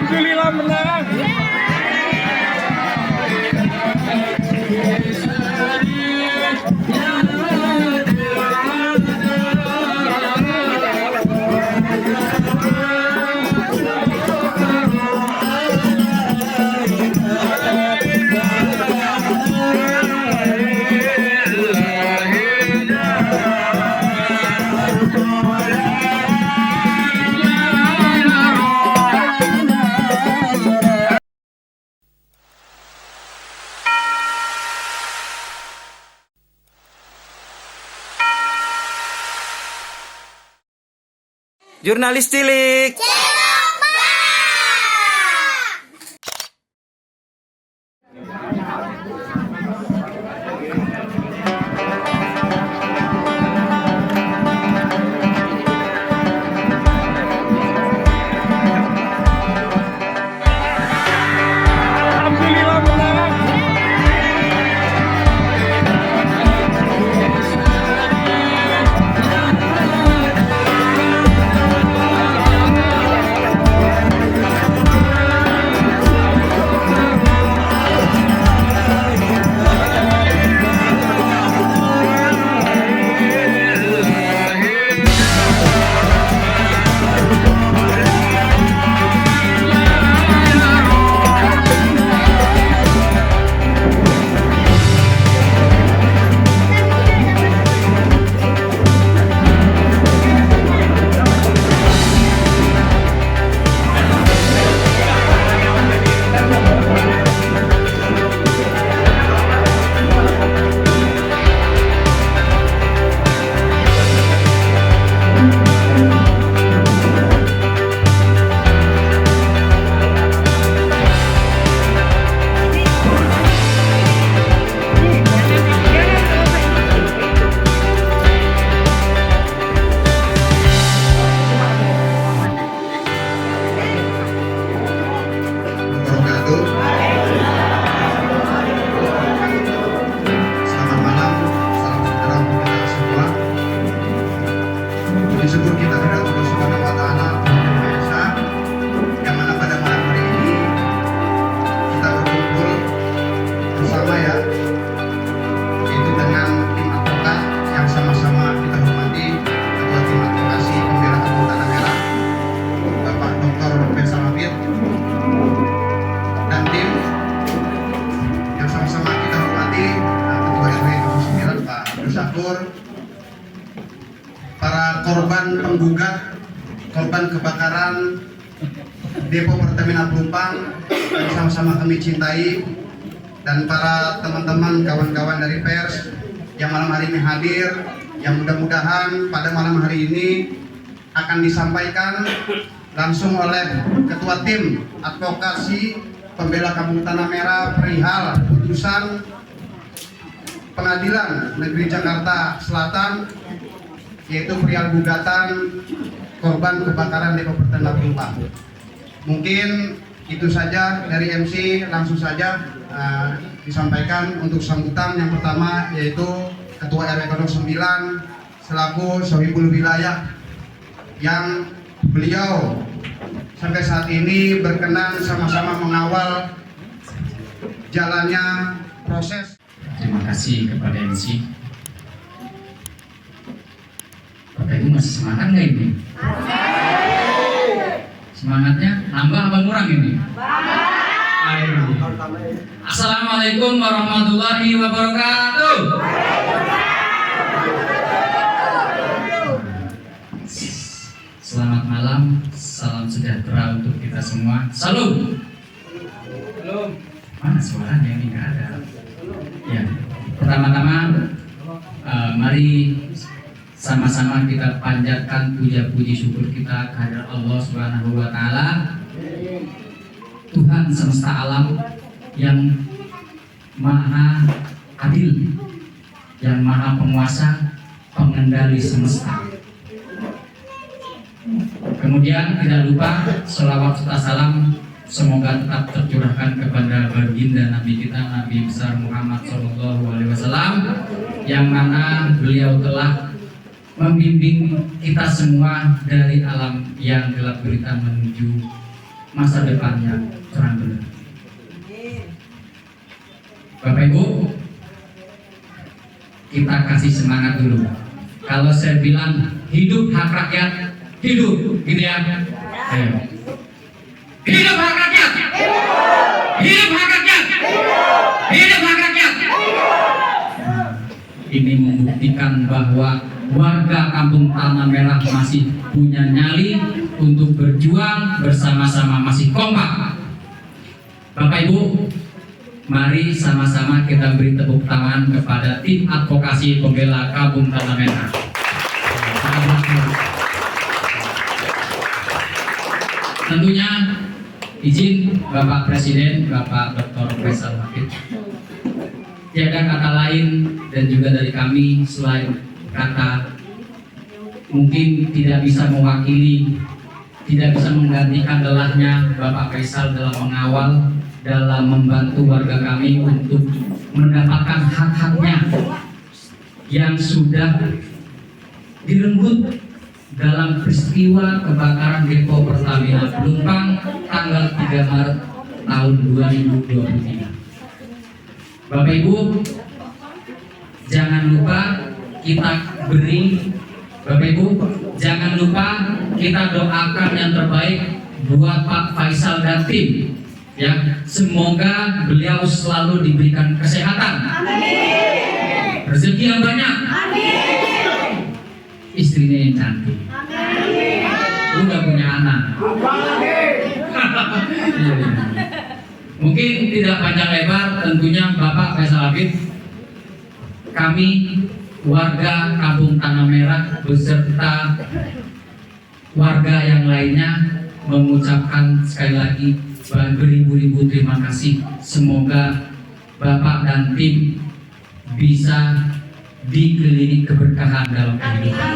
Alhamdulillah menang. Jurnalis cilik. Alhamdulillah menang. Selamat malam, salam sejahtera untuk kita semua. Puji syukur kita kepada Allah Subhanahu wa Ta'ala Tuhan Yang Maha Esa, yang mana pada malam hari ini kita berkumpul bersama ya, yaitu dengan tim advokat yang sama-sama kita hormati, Ketua Tim Advokasi Pembela Kampung Tanah Merah, Bapak Dr. Faisal Hafid, dan tim yang sama-sama kita hormati, Ketua RW 09 Pak Abdul Syakur, para korban penggugat, korban kebakaran Depo Pertamina Pelumpang yang sama-sama kami cintai, dan para teman-teman kawan-kawan dari pers yang malam hari ini hadir, yang mudah-mudahan pada malam hari ini akan disampaikan langsung oleh Ketua Tim Advokasi Pembela Kampung Tanah Merah perihal putusan Pengadilan Negeri Jakarta Selatan, yaitu perihal gugatan korban kebakaran Depo Pertamina Pelumpang. Mungkin itu saja dari MC, langsung saja disampaikan untuk sambutan. Yang pertama yaitu Ketua RW 09 selaku Sohibul Wilayah, yang beliau sampai saat ini berkenan sama-sama mengawal jalannya proses. Terima kasih kepada MC. Bapak Ibu masih semangat nggak ini? Semangatnya nambah apa kurang ini? Ayo. Assalamualaikum warahmatullahi wabarakatuh. Selamat malam, salam sejahtera untuk kita semua. Salam. Mana suaranya ini nggak ada? Ya, pertama-tama mari sama-sama kita panjatkan puja-puji syukur kita kehadirat Allah Subhanahu wa Ta'ala, Tuhan semesta alam yang maha adil, yang maha penguasa, pengendali semesta. Kemudian tidak lupa sholawat serta salam semoga tetap tercurahkan kepada baginda Nabi kita, Nabi besar Muhammad SAW, yang mana beliau telah membimbing kita semua dari alam yang gelap gulita menuju masa depannya cerah benderang. Bapak Ibu, kita kasih semangat dulu. Kalau saya bilang hidup hak rakyat, hidup, gitu ya. Ayo. Hidup hak rakyat. Hidup hak rakyat. Hidup hak rakyat. Ini membuktikan bahwa warga Kampung Tanah Merah masih punya nyali untuk berjuang bersama-sama, masih kompak. Bapak Ibu, mari sama-sama kita beri tepuk tangan kepada tim advokasi pembela Kampung Tanah Merah. Tentunya izin Bapak Presiden, Bapak Dr. Faisal Hafid, tiada kata lain dan juga dari kami selain kata mungkin tidak bisa mewakili, tidak bisa menggantikan lelahnya Bapak Faisal dalam mengawal, dalam membantu warga kami untuk mendapatkan hak-haknya yang sudah direnggut dalam peristiwa kebakaran depo Pertamina Pelumpang tanggal 3 Maret tahun 2023. Bapak Ibu, jangan lupa kita beri, Bapak Ibu, jangan lupa kita doakan yang terbaik buat Pak Faisal dan tim. Ya, semoga beliau selalu diberikan kesehatan, amin. Rezeki yang banyak, amin. Istrinya yang cantik, amin. Udah punya anak. Mungkin tidak panjang lebar, tentunya Bapak Faisal Hafid, kami warga Kampung Tanah Merah beserta warga yang lainnya mengucapkan sekali lagi beribu-ribu terima kasih. Semoga Bapak dan tim bisa dikelilingi keberkahan dalam kehidupan.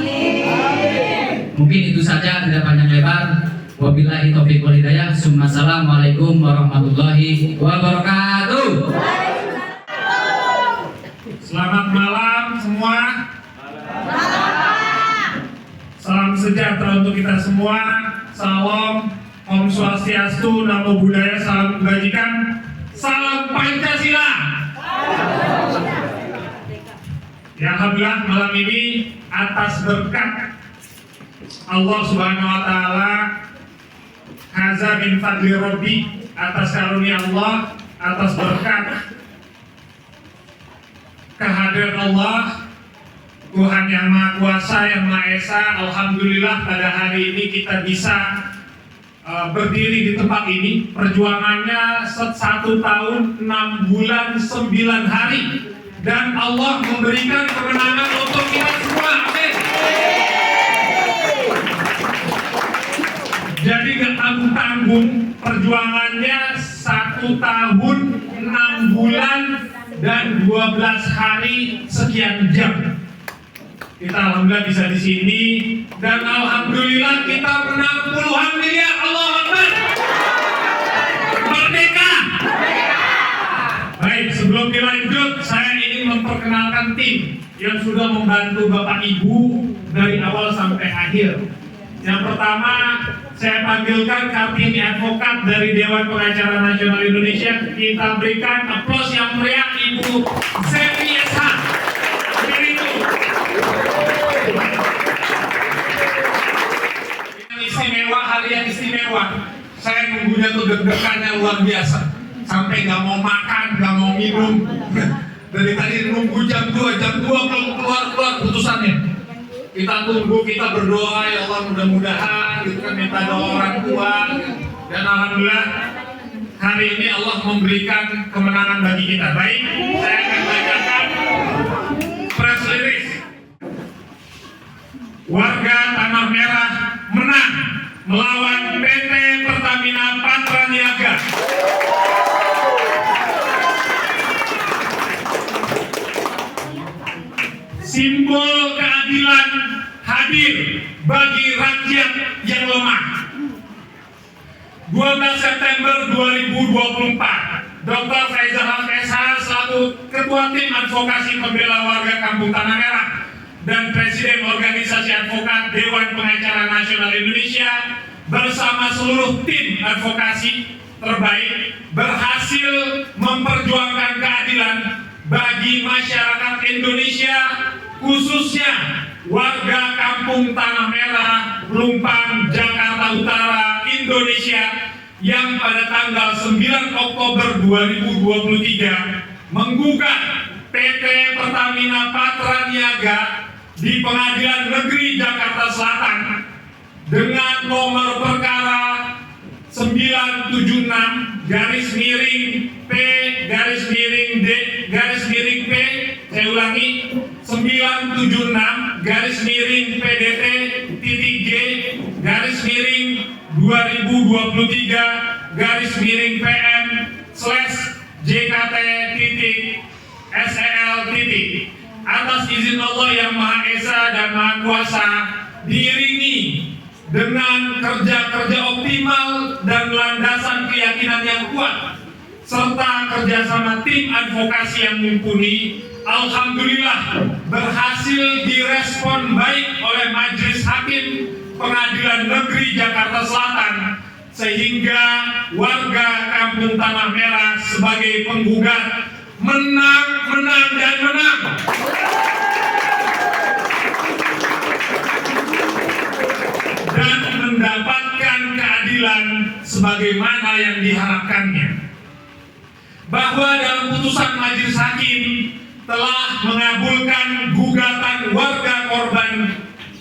Mungkin itu saja, tidak panjang lebar. Wabillahi taufiq wal hidayah. Assalamualaikum warahmatullahi wabarakatuh. Selamat malam semua. Salam sejahtera untuk kita semua. Salam Om Swastiastu, Namo Buddhaya, salam kebajikan, salam Pancasila. Ya Alhamdulillah, malam ini atas berkat Allah Subhanahu Wa Taala, haza min fadli Rabbi, atas karunia Allah, atas berkat kehadiran Allah, Tuhan yang Maha Kuasa, yang Maha Esa. Alhamdulillah pada hari ini kita bisa berdiri di tempat ini. Perjuangannya 1 tahun 6 bulan 9 hari, dan Allah memberikan kemenangan untuk kita semua. Amin. Jadi gak tanggung-tanggung perjuangannya 1 tahun 6 bulan dan 12 hari sekian jam. Kita alhamdulillah bisa di sini, dan alhamdulillah kita menang puluhan miliar. Allah Akbar. Merdeka. Baik, sebelum dilanjut, saya ingin memperkenalkan tim yang sudah membantu Bapak Ibu dari awal sampai akhir. Yang pertama, saya panggilkan Kartini Advokat dari Dewan Pengacara Nasional Indonesia. Kita berikan aplaus yang meriah Ibu Zemi SH. Istimewa, hari yang istimewa. Saya nunggunya tuh deg-degannya luar biasa, sampai nggak mau makan, nggak mau minum. Dari tadi nunggu jam 2 belum keluar putusannya. Kita tunggu, kita berdoa, ya Allah mudah-mudahan gitu kan, minta doa orang tua. Dan alhamdulillah hari ini Allah memberikan kemenangan bagi kita. Baik, saya akan bacakan press release. Warga Tanah Merah menang melawan PT Pertamina Patraniaga. Simbol keadilan hadir bagi rakyat yang lemah. 12 September 2024, Dr. Faisal Hafid SH selaku Ketua Tim Advokasi Pembela Warga Kampung Tanah Merah dan Presiden Organisasi Advokat Dewan Pengacara Nasional Indonesia bersama seluruh tim advokasi terbaik berhasil memperjuangkan keadilan bagi masyarakat Indonesia, khususnya warga Kampung Tanah Merah, Pelumpang, Jakarta Utara, Indonesia yang pada tanggal 9 Oktober 2023 menggugat PT Pertamina Patraniaga di Pengadilan Negeri Jakarta Selatan dengan nomor perkara 976 garis miring P garis miring D garis miring P, saya ulangi, 976 garis miring PDT titik G garis miring 2023 garis miring PM slash JKT titik SEL titik atas izin Allah yang Maha Esa dan Maha Kuasa, diiringi dengan kerja-kerja optimal dan landasan keyakinan yang kuat serta kerjasama tim advokasi yang mumpuni, alhamdulillah berhasil direspon baik oleh Majelis Hakim Pengadilan Negeri Jakarta Selatan, sehingga warga Kampung Tanah Merah sebagai penggugat menang, menang, dan menang. Dan mendapatkan keadilan sebagaimana yang diharapkannya. Bahwa dalam putusan Majelis Hakim telah mengabulkan gugatan warga korban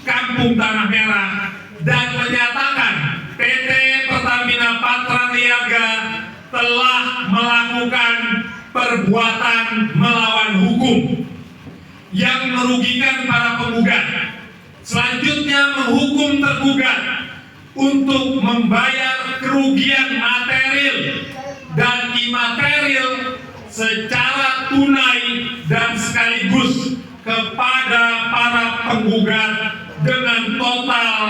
Kampung Tanah Merah dan menyatakan PT Pertamina Patraniaga telah melakukan perbuatan melawan hukum yang merugikan para penggugat. Selanjutnya menghukum tergugat untuk membayar kerugian material dan imaterial secara tunai dan sekaligus kepada para penggugat dengan total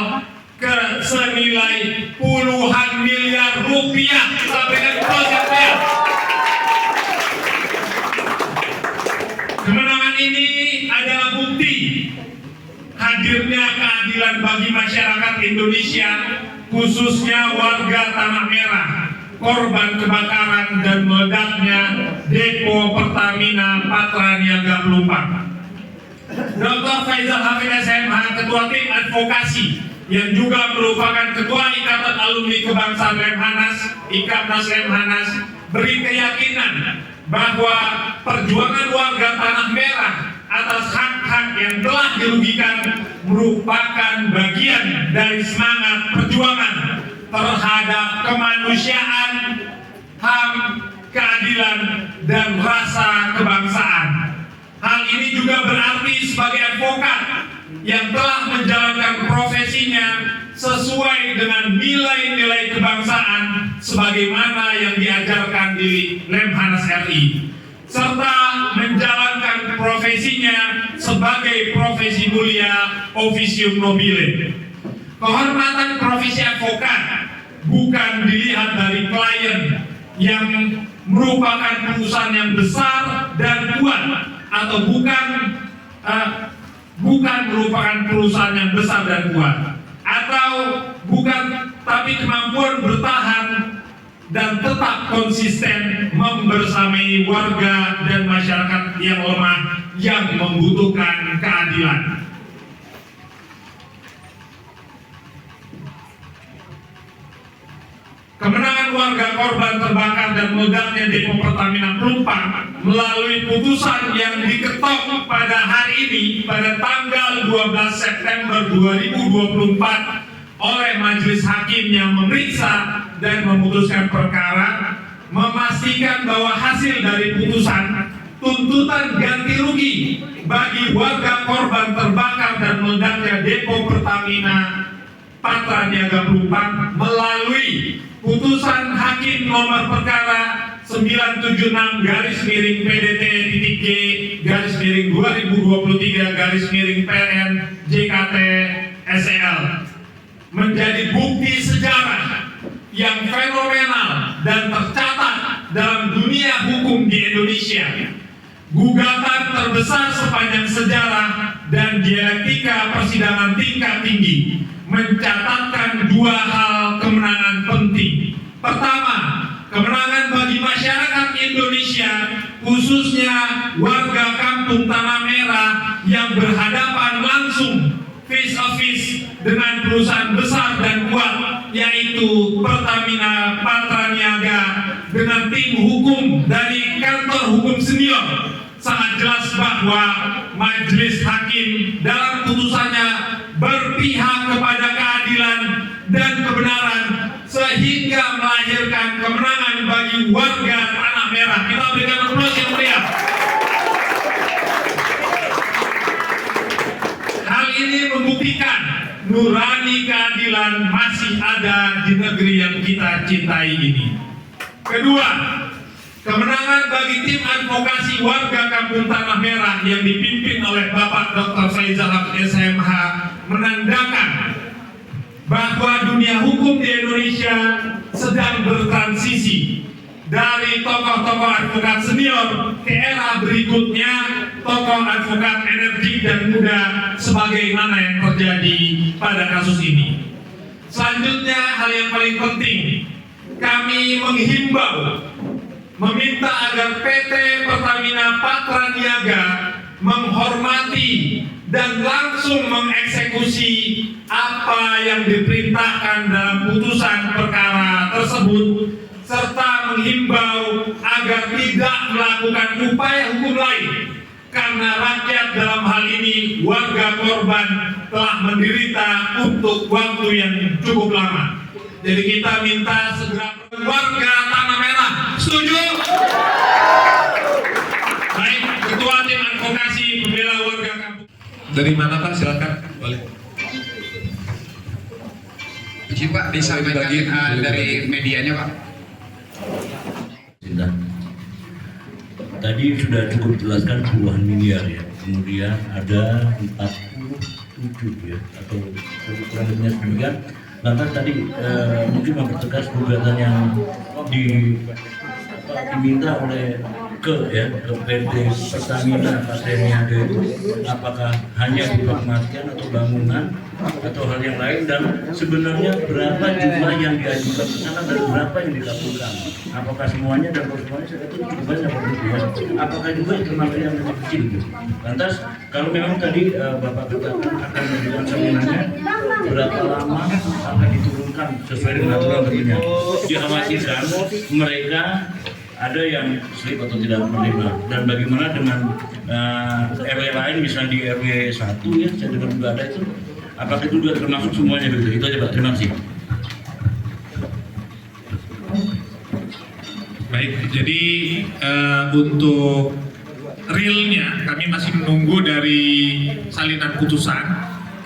senilai puluhan miliar rupiah sampai dengan prosesnya. Kemenangan ini adalah bukti hadirnya keadilan bagi masyarakat Indonesia, khususnya warga Tanah Merah, korban kebakaran dan meledaknya depo Pertamina Patraniaga Pelumpang. Dr. Faizal Hafid SMH, Ketua Tim Advokasi yang juga merupakan Ketua Ikatan Alumni Kebangsaan Lemhanas, Ikatnas Lemhanas, beri keyakinan bahwa perjuangan warga Tanah Merah atas hak-hak yang telah dirugikan merupakan bagian dari semangat perjuangan terhadap kemanusiaan, HAM, keadilan, dan rasa kebangsaan. Hal ini juga berarti sebagai advokat yang telah menjalankan profesinya sesuai dengan nilai-nilai kebangsaan sebagaimana yang diajarkan di Lemhanas RI, serta menjalankan profesinya sebagai profesi mulia officium nobile. Kehormatan profesi advokat bukan dilihat dari klien yang merupakan perusahaan yang besar dan kuat, atau bukan merupakan perusahaan yang besar dan kuat, atau bukan, tapi kemampuan bertahan dan tetap konsisten membersamai warga dan masyarakat yang lemah yang membutuhkan keadilan. Kemenangan warga korban terbakar dan meledaknya depo Pertamina Pelumpang melalui putusan yang diketok pada hari ini pada tanggal 12 September 2024 oleh Majelis Hakim yang memeriksa dan memutuskan perkara, memastikan bahwa hasil dari putusan tuntutan ganti rugi bagi warga korban terbakar dan meledaknya depo Pertamina Patraniaga Pelumpang melalui putusan Hakim nomor perkara 976 garis miring PDT titik G garis miring 2023 garis miring PN JKT SEL menjadi bukti sejarah yang fenomenal dan tercatat dalam dunia hukum di Indonesia. Gugatan terbesar sepanjang sejarah dan dialektika persidangan tingkat tinggi mencatatkan dua hal kemenangan penting. Pertama, kemenangan bagi masyarakat Indonesia, khususnya warga kampung Tanah Merah yang berhadapan langsung face to face dengan perusahaan besar dan kuat, yaitu Pertamina Patraniaga dengan tim hukum dari kantor hukum senior. Sangat jelas bahwa majelis hakim dalam putusannya berpihak kepada keadilan dan kebenaran sehingga melahirkan kemenangan bagi warga Tanah Merah. Kita berikan aplaus yang meriah. Hal ini membuktikan nurani keadilan masih ada di negeri yang kita cintai ini. Kedua, kemenangan bagi tim advokasi warga kampung Tanah Merah yang dipimpin oleh Bapak Dr. Faizal Haq SMH menandakan bahwa dunia hukum di Indonesia sedang bertransisi dari tokoh-tokoh advokat senior ke era berikutnya, tokoh advokat energik dan muda sebagaimana yang terjadi pada kasus ini. Selanjutnya, hal yang paling penting, kami menghimbau meminta agar PT Pertamina Patraniaga menghormati dan langsung mengeksekusi apa yang diperintahkan dalam putusan perkara tersebut, serta menghimbau agar tidak melakukan upaya hukum lain karena rakyat dalam hal ini warga korban telah menderita untuk waktu yang cukup lama. Jadi kita minta segera warga Tanah Merah setuju? Baik, Ketua Tim Advokasi Pembela Warga Kampung. Dari mana Pak? Silakan. Boleh. Izin Pak, disampaikan dari medianya Pak. Tadi sudah cukup jelaskan puluhan miliar ya. Kemudian ada 47 ya, atau kurang lebihnya demikian. Lantas tadi mungkin mempertegas gugatan yang diminta oleh ke PT Pertamina Patraniaga itu apakah hanya berupa kematian atau bangunan atau hal yang lain, dan sebenarnya berapa jumlah yang diajukan ke sana dan berapa yang dikabulkan, apakah semuanya, dan kalau semuanya saya kira cukup banyak begitu ya, apakah juga termasuk yang kecil gitu. Lantas kalau memang tadi Bapak katakan akan memberikan saminannya, berapa lama akan diturunkan sesuai dengan aturan tentunya. Dikhawatirkan mereka ada yang slip atau tidak menerima, dan bagaimana dengan RW lain, misalnya di RW 1 ya, saya dengar juga ada itu, apakah itu juga termasuk semuanya begitu? Itu aja Pak, terima kasih. Baik, jadi untuk realnya kami masih menunggu dari salinan putusan.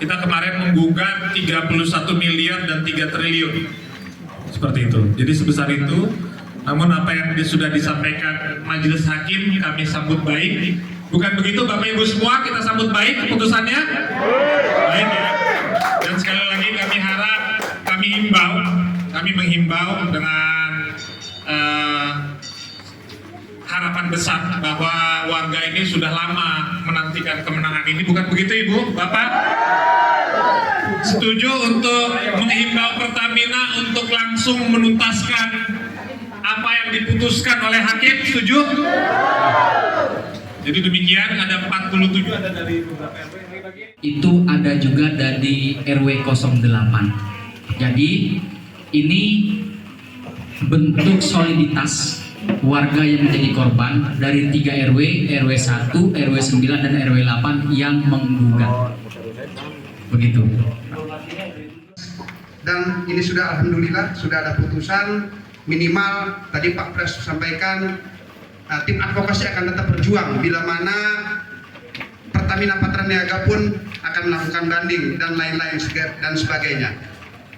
Kita kemarin menggugat 31 miliar dan 3 triliun seperti itu. Jadi sebesar itu. Namun apa yang sudah disampaikan majelis hakim kami sambut baik. Bukan begitu Bapak Ibu semua, kita sambut baik keputusannya? Baik ya. Dan sekali lagi kami harap, kami menghimbau dengan harapan besar bahwa warga ini sudah lama menantikan kemenangan ini. Bukan begitu Ibu, Bapak? Setuju untuk menghimbau Pertamina untuk langsung menuntaskan apa yang diputuskan oleh hakim, setuju? Jadi demikian, ada 47, ada dari beberapa RW. Itu ada juga dari RW 08. Jadi ini bentuk soliditas warga yang menjadi korban dari 3 RW, RW 1, RW 9, dan RW 8 yang menggugat. Begitu. Dan ini sudah alhamdulillah sudah ada putusan. Minimal tadi Pak Pres sampaikan tim advokasi akan tetap berjuang bila mana Pertamina Patraniaga pun akan melakukan banding dan lain-lain dan sebagainya.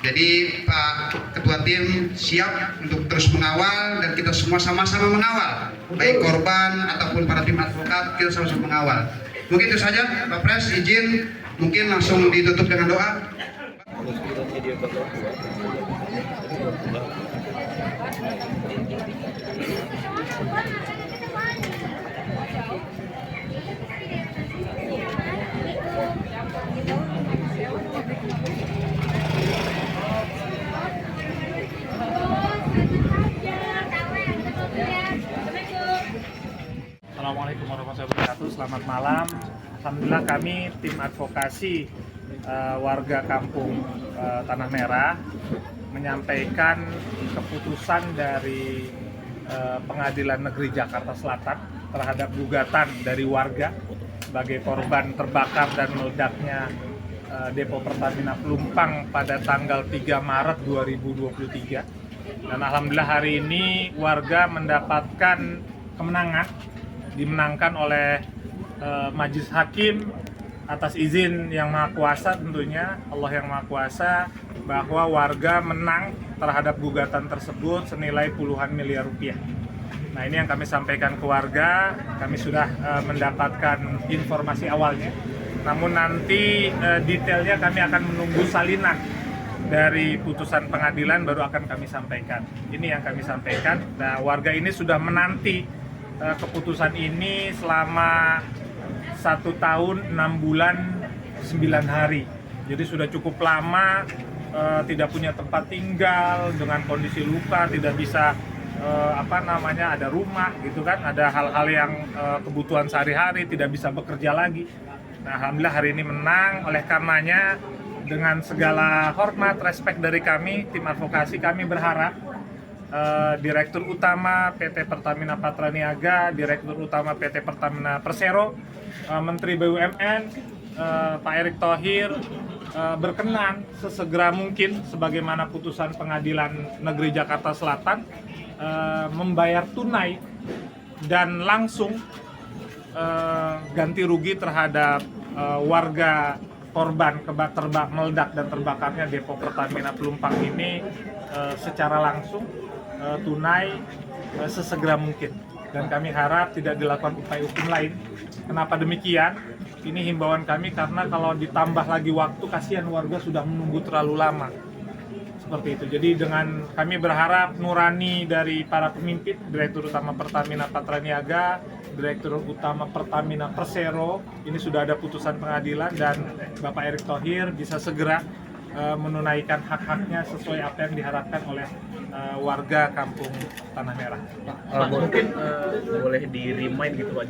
Jadi Pak Ketua Tim siap untuk terus mengawal, dan kita semua sama-sama mengawal, baik korban ataupun para tim advokat, kita sama-sama mengawal. Mungkin itu saja Pak Pres, izin mungkin langsung ditutup dengan doa. Selamat malam. Alhamdulillah kami tim advokasi warga kampung Tanah Merah menyampaikan keputusan dari Pengadilan Negeri Jakarta Selatan terhadap gugatan dari warga sebagai korban terbakar dan meledaknya depo Pertamina Pelumpang pada tanggal 3 Maret 2023. Dan alhamdulillah hari ini warga mendapatkan kemenangan, dimenangkan oleh Majelis Hakim atas izin Yang Maha Kuasa, tentunya Allah Yang Maha Kuasa, bahwa warga menang terhadap gugatan tersebut senilai puluhan miliar rupiah. Nah, ini yang kami sampaikan ke warga. Kami sudah mendapatkan informasi awalnya, namun nanti detailnya kami akan menunggu salinan dari putusan pengadilan baru akan kami sampaikan. Ini yang kami sampaikan. Nah, warga ini sudah menanti keputusan ini selama 1 tahun 6 bulan 9 hari. Jadi sudah cukup lama tidak punya tempat tinggal, dengan kondisi luka, tidak bisa ada rumah gitu kan, ada hal-hal yang kebutuhan sehari-hari, tidak bisa bekerja lagi. Nah, alhamdulillah hari ini menang. Oleh karenanya dengan segala hormat, respek dari kami tim advokasi, kami berharap Direktur Utama PT Pertamina Patraniaga, Direktur Utama PT Pertamina Persero, Menteri BUMN Pak Erick Thohir berkenan sesegera mungkin sebagaimana putusan Pengadilan Negeri Jakarta Selatan membayar tunai dan langsung ganti rugi terhadap warga korban meledak dan terbakarnya depo Pertamina Pelumpang ini secara langsung tunai sesegera mungkin, dan kami harap tidak dilakukan upaya hukum lain. Kenapa demikian? Ini himbauan kami karena kalau ditambah lagi waktu, kasihan warga sudah menunggu terlalu lama. Seperti itu. Jadi dengan kami berharap nurani dari para pemimpin, Direktur Utama Pertamina Patraniaga, Direktur Utama Pertamina Persero, ini sudah ada putusan pengadilan, dan Bapak Erick Thohir bisa segera menunaikan hak-haknya sesuai apa yang diharapkan oleh warga kampung Tanah Merah. Pak, mungkin boleh di-remind gitu Pak,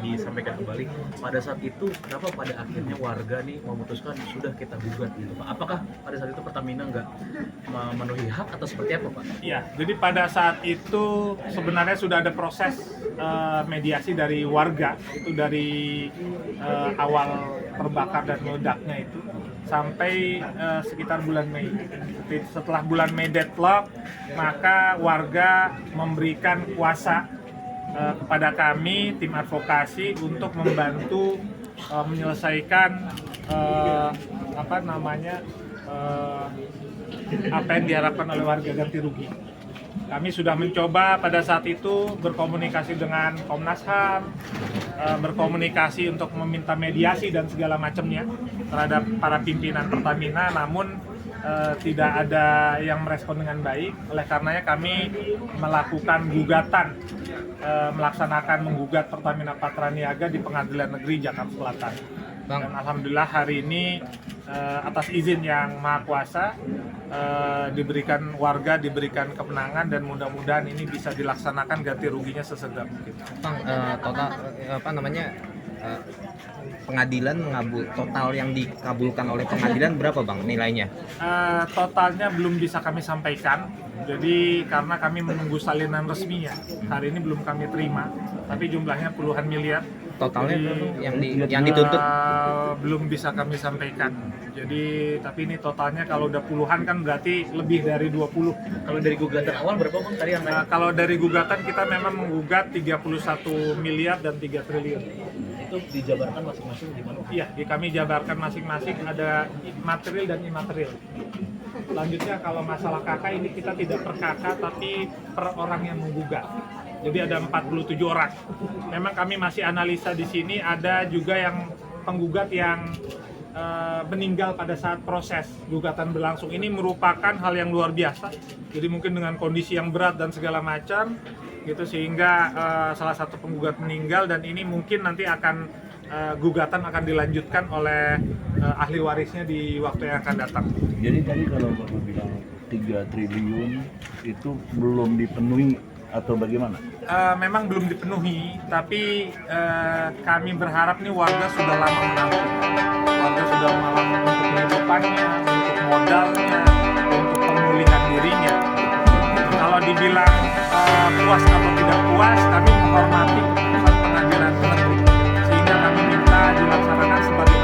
disampaikan kembali pada saat itu kenapa pada akhirnya warga nih memutuskan sudah kita gugat gitu Pak? Apakah pada saat itu Pertamina nggak memenuhi hak atau seperti apa Pak? Iya, jadi pada saat itu sebenarnya sudah ada proses mediasi dari warga, itu dari awal terbakar dan meledaknya itu sampai sekitar bulan Mei. Setelah bulan Mei deadlock, maka warga memberikan kuasa kepada kami tim advokasi untuk membantu menyelesaikan apa yang diharapkan oleh warga ganti rugi. Kami sudah mencoba pada saat itu berkomunikasi dengan Komnas HAM, berkomunikasi untuk meminta mediasi dan segala macamnya terhadap para pimpinan Pertamina, namun tidak ada yang merespon dengan baik. Oleh karenanya kami melakukan gugatan, melaksanakan menggugat Pertamina Patraniaga di Pengadilan Negeri Jakarta Selatan. Dan alhamdulillah hari ini atas izin Yang Maha Kuasa diberikan kemenangan, dan mudah-mudahan ini bisa dilaksanakan ganti ruginya sesegera mungkin. Bang, pengadilan total yang dikabulkan oleh pengadilan berapa Bang nilainya? Totalnya belum bisa kami sampaikan. Jadi karena kami menunggu salinan resminya, hari ini belum kami terima, tapi jumlahnya puluhan miliar. Totalnya Jadi, yang dituntut belum bisa kami sampaikan. Jadi tapi ini totalnya kalau udah puluhan kan berarti lebih dari 20. Kalau dari gugatan awal berapa Bang tadi yang Kalau dari gugatan kita memang menggugat 31 miliar dan 3 triliun. itu dijabarkan masing-masing di mana? Iya, kami jabarkan masing-masing, ada material dan imaterial. Selanjutnya kalau masalah kakak ini kita tidak per kakak tapi per orang yang menggugat. Jadi ada 47 orang. Memang kami masih analisa di sini, ada juga yang penggugat yang meninggal pada saat proses gugatan berlangsung. Ini merupakan hal yang luar biasa. Jadi mungkin dengan kondisi yang berat dan segala macam gitu, sehingga salah satu penggugat meninggal, dan ini mungkin nanti akan gugatan akan dilanjutkan oleh ahli warisnya di waktu yang akan datang. Jadi tadi kalau Bapak bilang 3 triliun itu belum dipenuhi atau bagaimana? Memang belum dipenuhi, tapi kami berharap nih warga sudah lama menanti. Warga sudah lama untuk kehidupannya, untuk modalnya, untuk pemulihan dirinya. Kalau dibilang puas atau tidak puas, kami menghormati keputusan pengadilan negeri, sehingga kami minta dilaksanakan sebagai